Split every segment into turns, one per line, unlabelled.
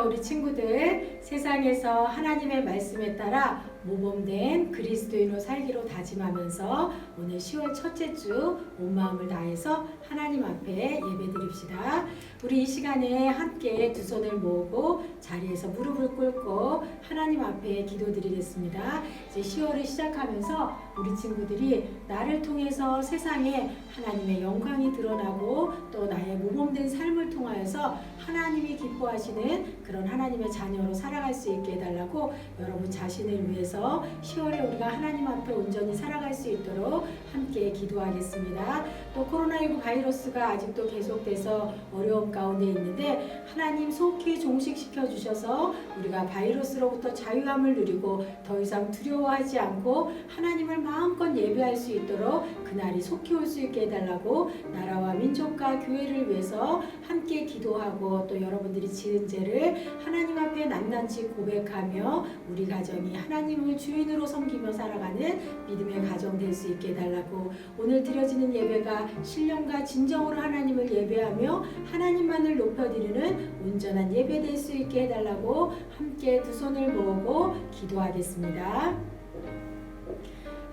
우리 친구들, 세상에서 하나님의 말씀에 따라 모범된 그리스도인으로 살기로 다짐하면서 오늘 10월 첫째 주 온 마음을 다해서 하나님 앞에 예배드립시다. 우리 이 시간에 함께 두 손을 모으고 자리에서 무릎을 꿇고 하나님 앞에 기도드리겠습니다. 이제 10월을 시작하면서 우리 친구들이 나를 통해서 세상에 하나님의 영광이 드러나고 또 나의 모범된 삶을 통하여서 하나님이 기뻐하시는 그런 하나님의 자녀로 살아갈 수 있게 해달라고 여러분 자신을 위해서 10월에 우리가 하나님 앞에 온전히 살아갈 수 있도록 함께 기도하겠습니다. 또 코로나19 바이러스가 아직도 계속돼서 어려움 가운데 있는데 하나님 속히 종식시켜 주셔서 우리가 바이러스로부터 자유함을 누리고 더 이상 두려워하지 않고 하나님을 마음껏 예배할 수 있도록 그날이 속히 올 수 있게 해달라고 나라와 민족과 교회를 위해서 함께 기도하고 또 여러분들이 지은 죄를 하나님 앞에 낱낱이 고백하며 우리 가정이 하나님을 주인으로 섬기며 살아가는 믿음의 가정 될 수 있게 해달라고 오늘 드려지는 예배가 신령과 진정으로 하나님을 예배하며 하나님만을 높여드리는 온전한 예배 될 수 있게 해달라고 함께 두 손을 모으고 기도하겠습니다.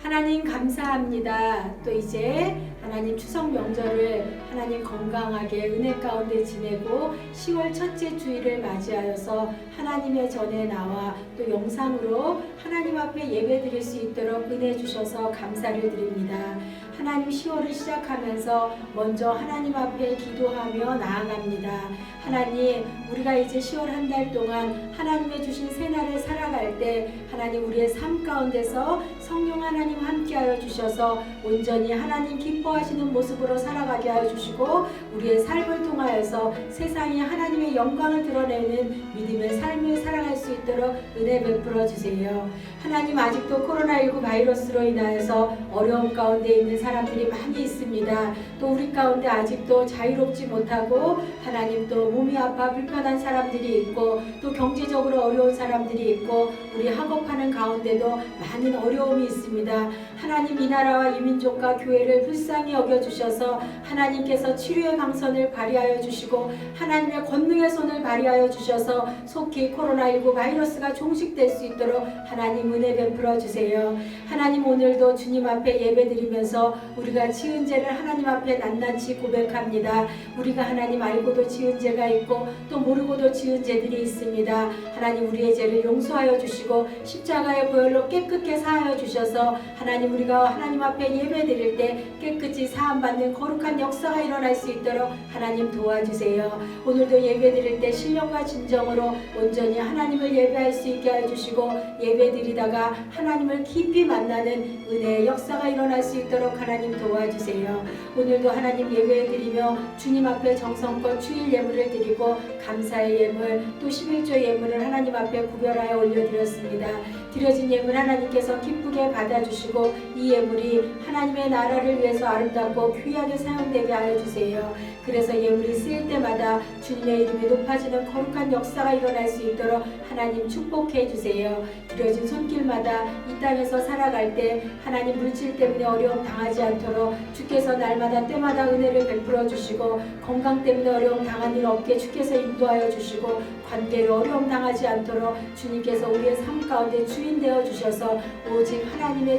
하나님 감사합니다. 또 이제 하나님 추석 명절을 하나님 건강하게 은혜 가운데 지내고 10월 첫째 주일을 맞이하여서 하나님의 전에 나와 또 영상으로 하나님 앞에 예배 드릴 수 있도록 은혜 주셔서 감사를 드립니다. 하나님 10월을 시작하면서 먼저 하나님 앞에 기도하며 나아갑니다. 하나님 우리가 이제 10월 한 달 동안 하나님의 주신 새날을 살아갈 때 하나님 우리의 삶 가운데서 성령 하나님 함께하여 주셔서 온전히 하나님 기뻐하시는 모습으로 살아가게 하여 주시고 우리의 삶을 통하여서 세상에 하나님의 영광을 드러내는 믿음의 삶을 살아갈 수 있도록 은혜 베풀어 주세요. 하나님 아직도 코로나19 바이러스로 인하여서 어려움 가운데 있는 사람들이 많이 있습니다. 또 우리 가운데 아직도 자유롭지 못하고 하나님 또 몸이 아파 불편한 사람들이 있고 또 경제적으로 어려운 사람들이 있고 우리 학업하는 가운데도 많은 어려움이 있습니다. 하나님 이 나라와 이 민족과 교회를 불쌍히 여겨주셔서 하나님께서 치료의 강선을 발휘하여 주시고 하나님의 권능의 손을 발휘하여 주셔서 속히 코로나19 바이러스가 종식될 수 있도록 하나님 은혜 베풀어 주세요. 하나님 오늘도 주님 앞에 예배드리면서 우리가 지은 죄를 하나님 앞에 낱낱이 고백합니다. 우리가 하나님 알고도 지은 죄가 있고 또 모르고도 지은 죄들이 있습니다. 하나님 우리의 죄를 용서하여 주시고 십자가의 보혈로 깨끗게 사하여 주셔서 하나님 우리가 하나님 앞에 예배드릴 때 깨끗이 사함받는 거룩한 역사가 일어날 수 있도록 하나님 도와주세요. 오늘도 예배드릴 때 신령과 진정으로 온전히 하나님을 예배할 수 있게 해주시고 예배드리다가 하나님을 깊이 만나는 은혜의 역사가 일어날 수 있도록 하나님 도와주세요. 오늘도 하나님 예배드리며 주님 앞에 정성껏 주일 예물을 드리고 감사의 예물 또 11조 예물을 하나님 앞에 구별하여 올려드렸습니다. 드려진 예물 하나님께서 기쁘게 받아주시고 이 예물이 하나님의 나라를 위해서 아름답고 귀하게 사용되게 하여 주세요. 그래서 예물이 쓰일 때마다 주님의 이름이 높아지는 거룩한 역사가 일어날 수 있도록 하나님 축복해 주세요. 드려진 손길마다 이 땅에서 살아갈 때 하나님 물질 때문에 어려움 당하지 않도록 주께서 날마다 때마다 은혜를 베풀어 주시고 건강 때문에 어려움 당한 일 없게 주께서 인도하여 주시고 관계로 어려움 당하지 않도록 주님께서 우리의 삶 가운데 주인 되어 주셔서 오직 하나님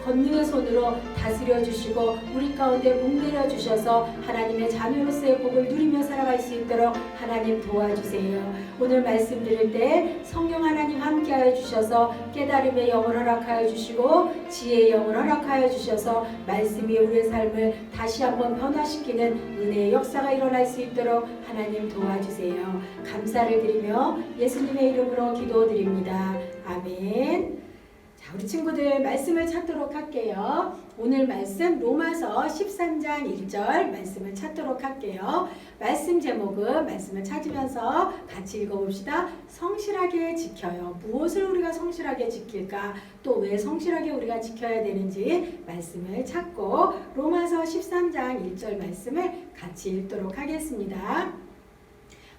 권능의 손으로 다스려 주시고 우리 가운데 목내려 주셔서 하나님의 자녀로서의 복을 누리며 살아갈 수 있도록 하나님 도와주세요. 오늘 말씀 드릴 때 성령 하나님 함께하여 주셔서 깨달음의 영을 허락하여 주시고 지혜의 영을 허락하여 주셔서 말씀이 우리의 삶을 다시 한번 변화시키는 은혜의 역사가 일어날 수 있도록 하나님 도와주세요. 감사를 드리며 예수님의 이름으로 기도드립니다. 아멘. 자, 우리 친구들 말씀을 찾도록 할게요. 오늘 말씀 로마서 13장 1절 말씀을 찾도록 할게요. 말씀 제목은 말씀을 찾으면서 같이 읽어봅시다. 성실하게 지켜요. 무엇을 우리가 성실하게 지킬까? 또 왜 성실하게 우리가 지켜야 되는지 말씀을 찾고 로마서 13장 1절 말씀을 같이 읽도록 하겠습니다.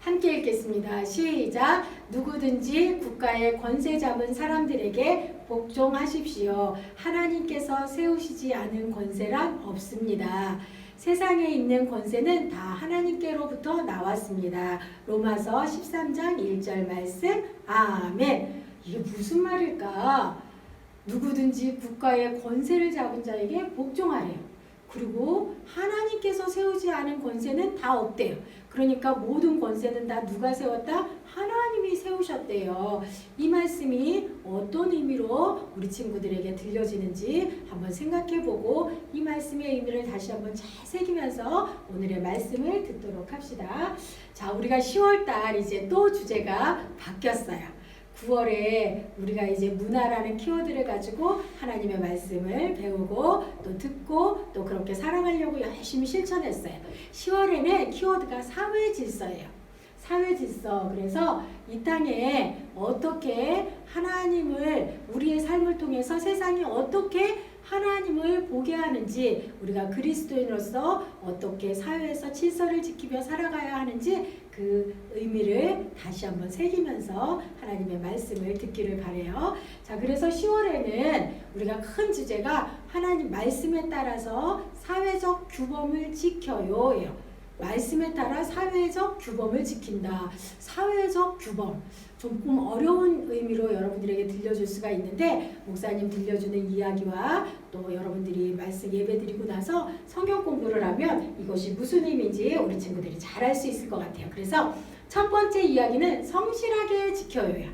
함께 읽겠습니다. 시작. 누구든지 국가의 권세 잡은 사람들에게 복종하십시오. 하나님께서 세우시지 않은 권세란 없습니다. 세상에 있는 권세는 다 하나님께로부터 나왔습니다. 로마서 13장 1절 말씀. 아멘. 이게 무슨 말일까? 누구든지 국가의 권세를 잡은 자에게 복종하래요. 그리고 하나님께서 세우지 않은 권세는 다 없대요. 그러니까 모든 권세는 다 누가 세웠다? 하나님이 세우셨대요. 이 말씀이 어떤 의미로 우리 친구들에게 들려지는지 한번 생각해보고 이 말씀의 의미를 다시 한번 잘 새기면서 오늘의 말씀을 듣도록 합시다. 자, 우리가 10월달 이제 또 주제가 바뀌었어요. 9월에 우리가 이제 문화라는 키워드를 가지고 하나님의 말씀을 배우고 또 듣고 또 그렇게 살아가려고 열심히 실천했어요. 10월에는 키워드가 사회질서예요. 사회질서. 그래서 이 땅에 어떻게 하나님을 우리의 삶을 통해서 세상이 어떻게 하나님을 보게 하는지, 우리가 그리스도인으로서 어떻게 사회에서 질서를 지키며 살아가야 하는지 그 의미를 다시 한번 새기면서 하나님의 말씀을 듣기를 바라요. 자, 그래서 10월에는 우리가 큰 주제가 하나님 말씀에 따라서 사회적 규범을 지켜요. 말씀에 따라 사회적 규범을 지킨다. 사회적 규범. 조금 어려운 의미로 여러분들에게 들려줄 수가 있는데, 목사님 들려주는 이야기와 또 여러분들이 말씀 예배드리고 나서 성경 공부를 하면 이것이 무슨 의미인지 우리 친구들이 잘 알 수 있을 것 같아요. 그래서 첫 번째 이야기는 성실하게 지켜요.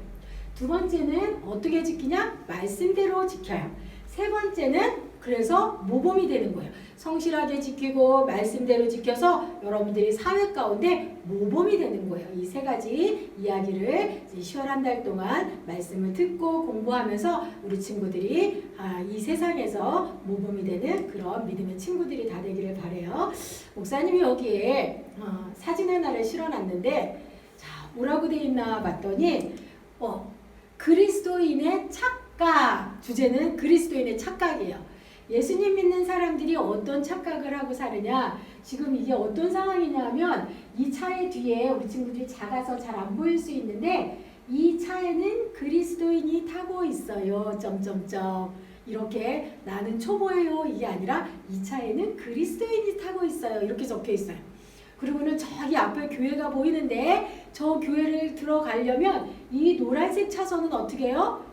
두 번째는 어떻게 지키냐? 말씀대로 지켜요. 세 번째는 그래서 모범이 되는 거예요. 성실하게 지키고 말씀대로 지켜서 여러분들이 사회 가운데 모범이 되는 거예요. 이 세 가지 이야기를 10월 한 달 동안 말씀을 듣고 공부하면서 우리 친구들이 이 세상에서 모범이 되는 그런 믿음의 친구들이 다 되기를 바라요. 목사님이 여기에 사진 하나를 실어놨는데, 자, 뭐라고 되어 있나 봤더니 그리스도인의 착각. 주제는 그리스도인의 착각이에요. 예수님 믿는 사람들이 어떤 착각을 하고 사느냐. 지금 이게 어떤 상황이냐 하면 이 차의 뒤에 우리 친구들이 작아서 잘 안 보일 수 있는데, 이 차에는 그리스도인이 타고 있어요. 점점점. 이렇게 나는 초보예요. 이게 아니라 이 차에는 그리스도인이 타고 있어요. 이렇게 적혀 있어요. 그리고는 저기 앞에 교회가 보이는데 저 교회를 들어가려면 이 노란색 차선은 어떻게 해요?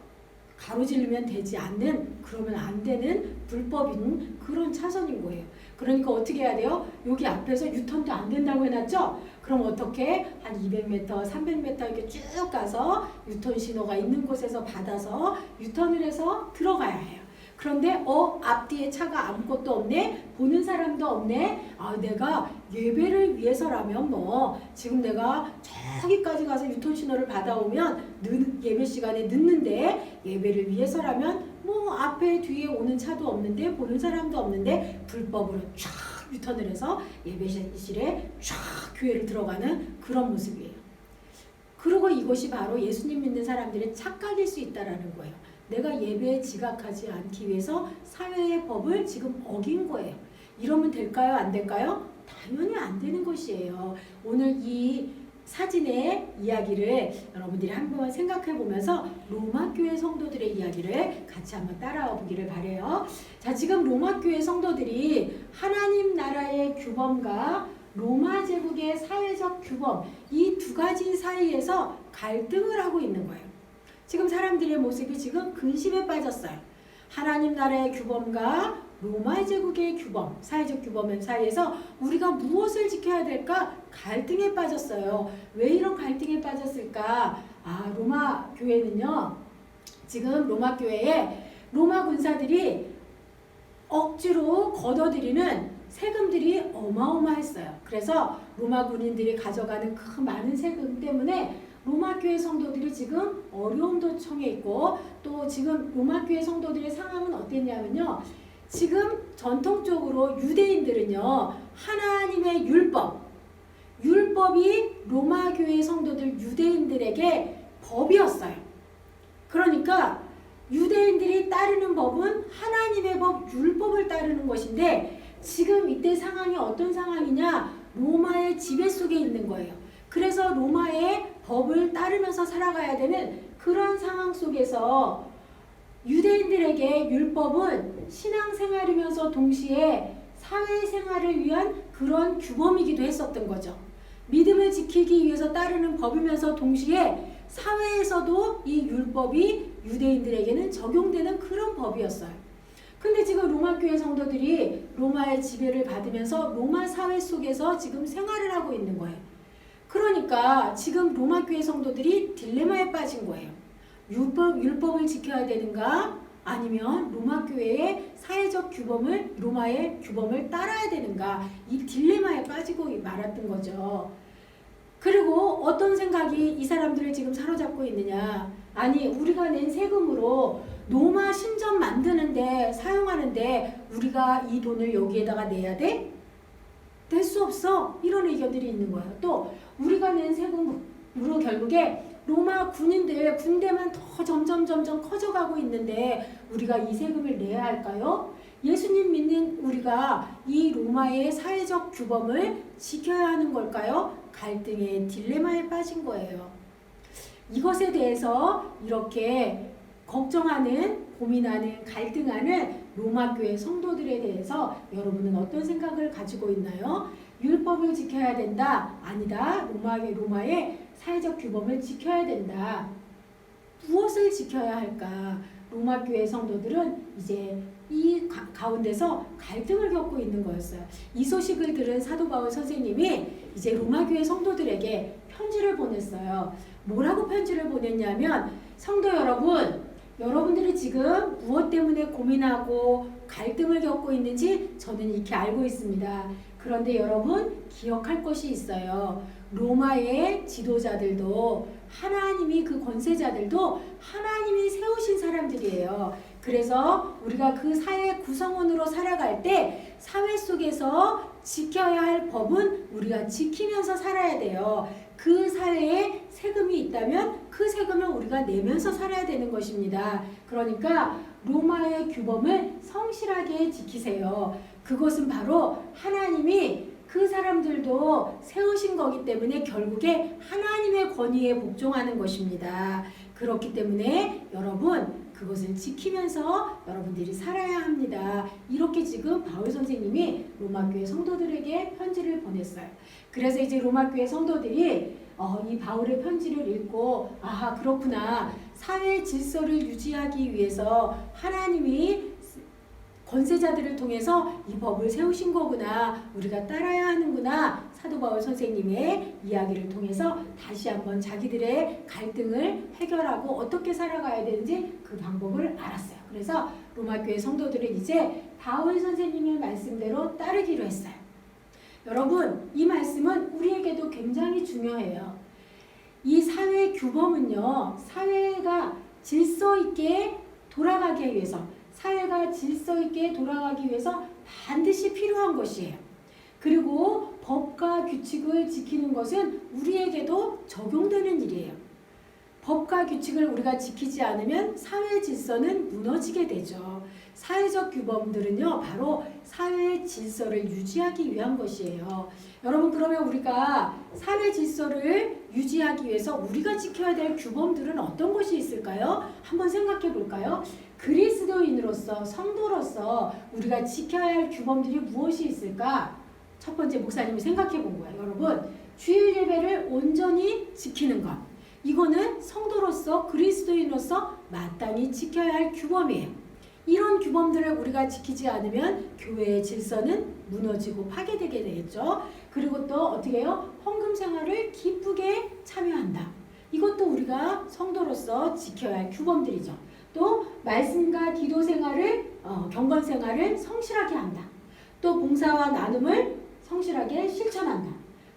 가로지르면 되지 않는, 그러면 안 되는 불법인 그런 차선인 거예요. 그러니까 어떻게 해야 돼요? 여기 앞에서 유턴도 안 된다고 해놨죠? 그럼 어떻게 한 200m, 300m 이렇게 쭉 가서 유턴 신호가 있는 곳에서 받아서 유턴을 해서 들어가야 해요. 그런데 앞뒤에 차가 아무것도 없네? 보는 사람도 없네? 내가 예배를 위해서라면 지금 내가 저기까지 가서 유턴 신호를 받아오면 예배 시간에 늦는데, 예배를 위해서라면 앞에 뒤에 오는 차도 없는데 보는 사람도 없는데 불법으로 쫙 유턴을 해서 예배실에 쫙 교회를 들어가는 그런 모습이에요. 그리고 이것이 바로 예수님 믿는 사람들의 착각일 수 있다라는 거예요. 내가 예배에 지각하지 않기 위해서 사회의 법을 지금 어긴 거예요. 이러면 될까요? 안 될까요? 당연히 안 되는 것이에요. 오늘 이 사진의 이야기를 여러분들이 한번 생각해 보면서 로마교회 성도들의 이야기를 같이 한번 따라와 보기를 바라요. 자, 지금 로마교회 성도들이 하나님 나라의 규범과 로마 제국의 사회적 규범, 이 두 가지 사이에서 갈등을 하고 있는 거예요. 지금 사람들의 모습이 지금 근심에 빠졌어요. 하나님 나라의 규범과 로마 제국의 규범, 사회적 규범 사이에서 우리가 무엇을 지켜야 될까? 갈등에 빠졌어요. 왜 이런 갈등에 빠졌을까? 로마 교회는요, 지금 로마 교회에 로마 군사들이 억지로 걷어들이는 세금들이 어마어마했어요. 그래서 로마 군인들이 가져가는 그 많은 세금 때문에 로마 교회 성도들이 지금 어려움도 처해 있고, 또 지금 로마 교회 성도들의 상황은 어땠냐면요, 지금 전통적으로 유대인들은요, 하나님의 율법이 로마 교회 성도들 유대인들에게 법이었어요. 그러니까 유대인들이 따르는 법은 하나님의 법, 율법을 따르는 것인데, 지금 이때 상황이 어떤 상황이냐? 로마의 지배 속에 있는 거예요. 그래서 로마의 법을 따르면서 살아가야 되는 그런 상황 속에서 유대인들에게 율법은 신앙생활이면서 동시에 사회생활을 위한 그런 규범이기도 했었던 거죠. 믿음을 지키기 위해서 따르는 법이면서 동시에 사회에서도 이 율법이 유대인들에게는 적용되는 그런 법이었어요. 근데 지금 로마교회 성도들이 로마의 지배를 받으면서 로마 사회 속에서 지금 생활을 하고 있는 거예요. 그러니까 지금 로마교회 성도들이 딜레마에 빠진 거예요. 율법을 지켜야 되는가? 아니면 로마교회의 사회적 규범을, 로마의 규범을 따라야 되는가? 이 딜레마에 빠지고 말았던 거죠. 그리고 어떤 생각이 이 사람들을 지금 사로잡고 있느냐? 아니, 우리가 낸 세금으로 로마 신전 만드는데 사용하는데 우리가 이 돈을 여기에다가 내야 돼? 낼 수 없어. 이런 의견들이 있는 거예요. 또 우리가 낸 세금으로 결국에 로마 군대만 더 점점 커져가고 있는데 우리가 이 세금을 내야 할까요? 예수님 믿는 우리가 이 로마의 사회적 규범을 지켜야 하는 걸까요? 갈등의 딜레마에 빠진 거예요. 이것에 대해서 이렇게 걱정하는, 고민하는, 갈등하는 로마교회 성도들에 대해서 여러분은 어떤 생각을 가지고 있나요? 율법을 지켜야 된다? 아니다. 로마의 사회적 규범을 지켜야 된다. 무엇을 지켜야 할까? 로마교회 성도들은 이제 이 가운데서 갈등을 겪고 있는 거였어요. 이 소식을 들은 사도 바울 선생님이 이제 로마교회 성도들에게 편지를 보냈어요. 뭐라고 편지를 보냈냐면, 성도 여러분, 여러분들이 지금 무엇 때문에 고민하고 갈등을 겪고 있는지 저는 익히 알고 있습니다. 그런데 여러분, 기억할 것이 있어요. 로마의 지도자들도, 하나님이 그 권세자들도 하나님이 세우신 사람들이에요. 그래서 우리가 그 사회 구성원으로 살아갈 때 사회 속에서 지켜야 할 법은 우리가 지키면서 살아야 돼요. 그 사회에 세금이 있다면 그 세금을 우리가 내면서 살아야 되는 것입니다. 그러니까 로마의 규범을 성실하게 지키세요. 그것은 바로 하나님이 그 사람들도 세우신 거기 때문에 결국에 하나님의 권위에 복종하는 것입니다. 그렇기 때문에 여러분, 그것을 지키면서 여러분들이 살아야 합니다. 이렇게 지금 바울 선생님이 로마교회 성도들에게 편지를 보냈어요. 그래서 이제 로마교회 성도들이 이 바울의 편지를 읽고, 아하, 그렇구나. 사회 질서를 유지하기 위해서 하나님이 권세자들을 통해서 이 법을 세우신 거구나. 우리가 따라야 하는구나. 사도 바울 선생님의 이야기를 통해서 다시 한번 자기들의 갈등을 해결하고 어떻게 살아가야 되는지 그 방법을 알았어요. 그래서 로마교회 성도들은 이제 바울 선생님의 말씀대로 따르기로 했어요. 여러분, 이 말씀은 우리에게도 굉장히 중요해요. 이 사회 규범은요, 사회가 질서 있게 돌아가기 위해서, 사회가 질서 있게 돌아가기 위해서 반드시 필요한 것이에요. 그리고 법과 규칙을 지키는 것은 우리에게도 적용되는 일이에요. 법과 규칙을 우리가 지키지 않으면 사회 질서는 무너지게 되죠. 사회적 규범들은요, 바로 사회의 질서를 유지하기 위한 것이에요. 여러분, 그러면 우리가 사회 질서를 유지하기 위해서 우리가 지켜야 될 규범들은 어떤 것이 있을까요? 한번 생각해 볼까요? 그리스도인으로서, 성도로서 우리가 지켜야 할 규범들이 무엇이 있을까? 첫 번째, 목사님이 생각해 본 거예요. 여러분, 주일 예배를 온전히 지키는 것. 이거는 성도로서, 그리스도인으로서 마땅히 지켜야 할 규범이에요. 이런 규범들을 우리가 지키지 않으면 교회의 질서는 무너지고 파괴되게 되겠죠. 그리고 또 어떻게 해요? 헌금 생활을 기쁘게 참여한다. 이것도 우리가 성도로서 지켜야 할 규범들이죠. 또 말씀과 기도 생활을, 경건 생활을 성실하게 한다. 또 봉사와 나눔을 성실하게 실천한다.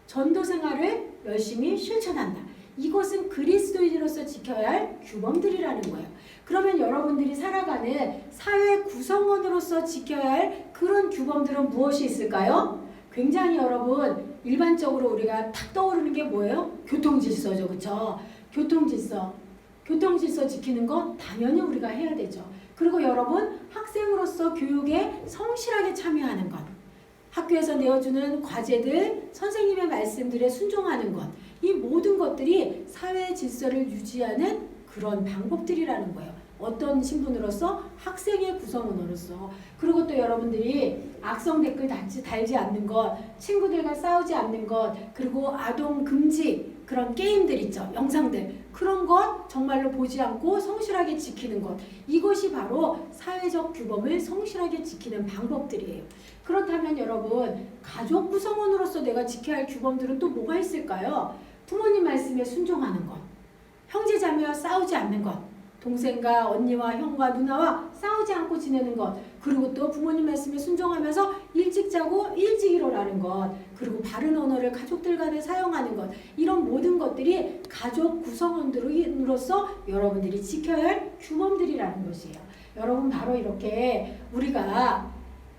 전도 생활을 열심히 실천한다. 이것은 그리스도인으로서 지켜야 할 규범들이라는 거예요. 그러면 여러분들이 살아가는 사회 구성원으로서 지켜야 할 그런 규범들은 무엇이 있을까요? 굉장히 여러분, 일반적으로 우리가 탁 떠오르는 게 뭐예요? 교통질서죠. 그렇죠? 교통질서 지키는 거 당연히 우리가 해야 되죠. 그리고 여러분, 학생으로서 교육에 성실하게 참여하는 것. 학교에서 내어주는 과제들, 선생님의 말씀들에 순종하는 것. 이 모든 것들이 사회 질서를 유지하는 그런 방법들이라는 거예요. 어떤 신분으로서? 학생의 구성원으로서. 그리고 또 여러분들이 악성 댓글 달지 않는 것, 친구들과 싸우지 않는 것, 그리고 아동 금지 그런 게임들 있죠. 영상들. 그런 것 정말로 보지 않고 성실하게 지키는 것. 이것이 바로 사회적 규범을 성실하게 지키는 방법들이에요. 그렇다면 여러분, 가족 구성원으로서 내가 지켜야 할 규범들은 또 뭐가 있을까요? 부모님 말씀에 순종하는 것. 형제자매와 싸우지 않는 것. 동생과 언니와 형과 누나와 싸우지 않고 지내는 것. 그리고 또 부모님 말씀에 순종하면서 일찍 자고 일찍 일어나는 것. 그리고 바른 언어를 가족들 간에 사용하는 것. 이런 모든 것들이 가족 구성원들로서 여러분들이 지켜야 할 규범들이라는 것이에요. 여러분, 바로 이렇게 우리가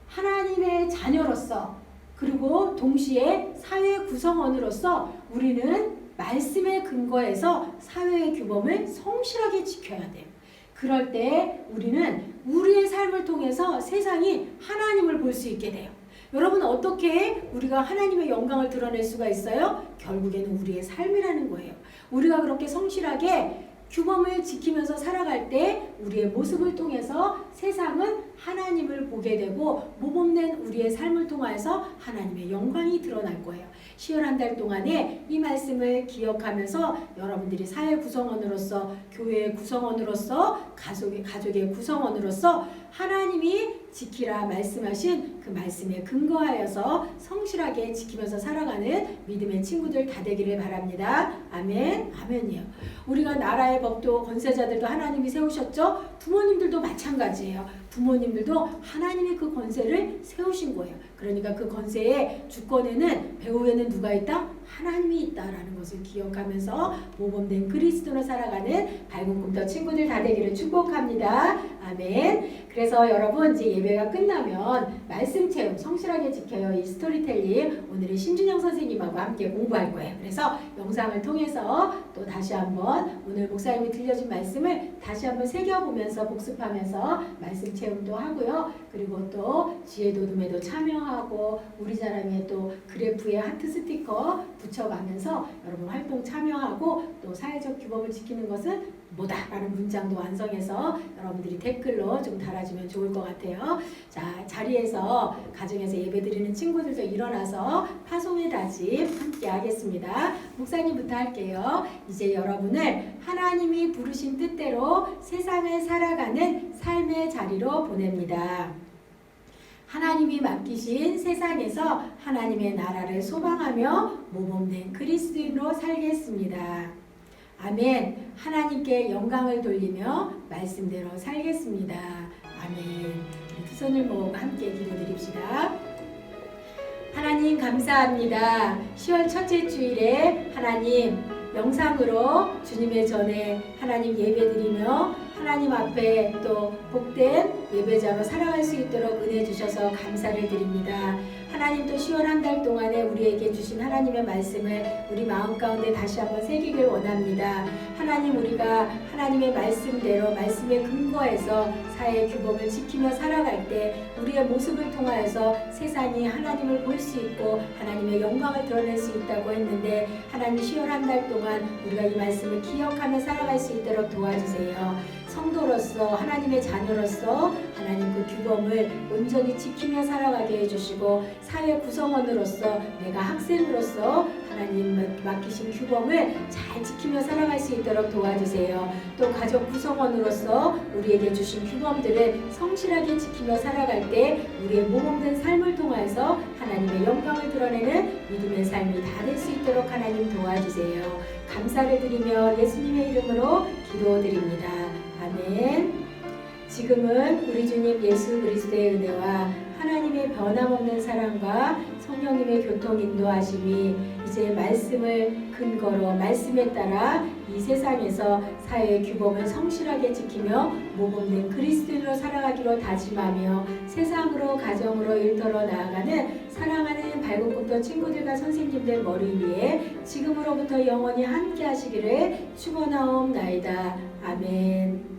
하나님의 자녀로서, 그리고 동시에 사회 구성원으로서 우리는 말씀에 근거해서 사회의 규범을 성실하게 지켜야 돼요. 그럴 때 우리는 우리의 삶을 통해서 세상이 하나님을 볼 수 있게 돼요. 여러분, 어떻게 우리가 하나님의 영광을 드러낼 수가 있어요? 결국에는 우리의 삶이라는 거예요. 우리가 그렇게 성실하게 규범을 지키면서 살아갈 때 우리의 모습을 통해서 세상은 하나님을 보게 되고 모범된 우리의 삶을 통해서 하나님의 영광이 드러날 거예요. 10월 한 달 동안에 이 말씀을 기억하면서 여러분들이 사회 구성원으로서, 교회의 구성원으로서, 가족의 구성원으로서 하나님이 지키라 말씀하신 그 말씀에 근거하여서 성실하게 지키면서 살아가는 믿음의 친구들 다 되기를 바랍니다. 아멘. 아멘이요. 우리가 나라의 법도 권세자들도 하나님이 세우셨죠? 부모님들도 마찬가지예요. 부모님들도 하나님이 그 권세를 세우신 거예요. 그러니까 그 권세의 주권에는, 배후에는 누가 있다? 하나님이 있다라는 것을 기억하면서 모범된 그리스도로 살아가는 밝은 꿈터 친구들 다 되기를 축복합니다. 아멘. 그래서 여러분, 이제 예배가 끝나면 말씀 체험 성실하게 지켜요. 이 스토리텔링 오늘은 신준영 선생님하고 함께 공부할 거예요. 그래서 영상을 통해서 또 다시 한번 오늘 목사님이 들려준 말씀을 다시 한번 새겨보면서 복습하면서 말씀 체험도 하고요. 그리고 또 지혜도둠에도 참여하고 우리 자랑에 또 그래프에 하트 스티커 붙여가면서 여러분 활동 참여하고 또 사회적 규범을 지키는 것은 뭐다? 라는 문장도 완성해서 여러분들이 댓글로 좀 달아주면 좋을 것 같아요. 자, 자리에서 가정에서 예배드리는 친구들도 일어나서 파송의 다짐 함께 하겠습니다. 목사님부터 할게요. 이제 여러분을 하나님이 부르신 뜻대로 세상을 살아가는 삶의 자리로 보냅니다. 하나님이 맡기신 세상에서 하나님의 나라를 소망하며 모범된 그리스도인으로 살겠습니다. 아멘. 하나님께 영광을 돌리며 말씀대로 살겠습니다. 아멘. 두 손을 모으고 함께 기도드립시다. 하나님 감사합니다. 10월 첫째 주일에 하나님 영상으로 주님의 전에 하나님 예배드리며 하나님 앞에 또 복된 예배자로 살아갈 수 있도록 은혜 주셔서 감사를 드립니다. 하나님 또 10월 한 달 동안에 우리에게 주신 하나님의 말씀을 우리 마음 가운데 다시 한번 새기길 원합니다. 하나님, 우리가 하나님의 말씀대로 말씀에 근거해서 사회의 규범을 지키며 살아갈 때 우리의 모습을 통하여서 세상이 하나님을 볼 수 있고 하나님의 영광을 드러낼 수 있다고 했는데 하나님 10월 한 달 동안 우리가 이 말씀을 기억하며 살아갈 수 있도록 도와주세요. 성도로서 하나님의 자녀로서 하나님 그 규범을 온전히 지키며 살아가게 해주시고 사회 구성원으로서 내가 학생으로서 하나님 맡기신 규범을 잘 지키며 살아갈 수 있도록 도와주세요. 또 가족 구성원으로서 우리에게 주신 규범들을 성실하게 지키며 살아갈 때 우리의 모범된 삶을 통해서 하나님의 영광을 드러내는 믿음의 삶이 다 될 수 있도록 하나님 도와주세요. 감사를 드리며 예수님의 이름으로 기도드립니다. 아멘. 지금은 우리 주님 예수 그리스도의 은혜와 하나님의 변함없는 사랑과 성령님의 교통 인도하심이 이제 말씀을 근거로 말씀에 따라 이 세상에서 사회의 규범을 성실하게 지키며 모범된 그리스도인으로 살아가기로 다짐하며 세상으로 가정으로 일터로 나아가는 사랑하는 밝은 꿈터 친구들과 선생님들 머리 위에 지금으로부터 영원히 함께 하시기를 축원하옵나이다. 아멘.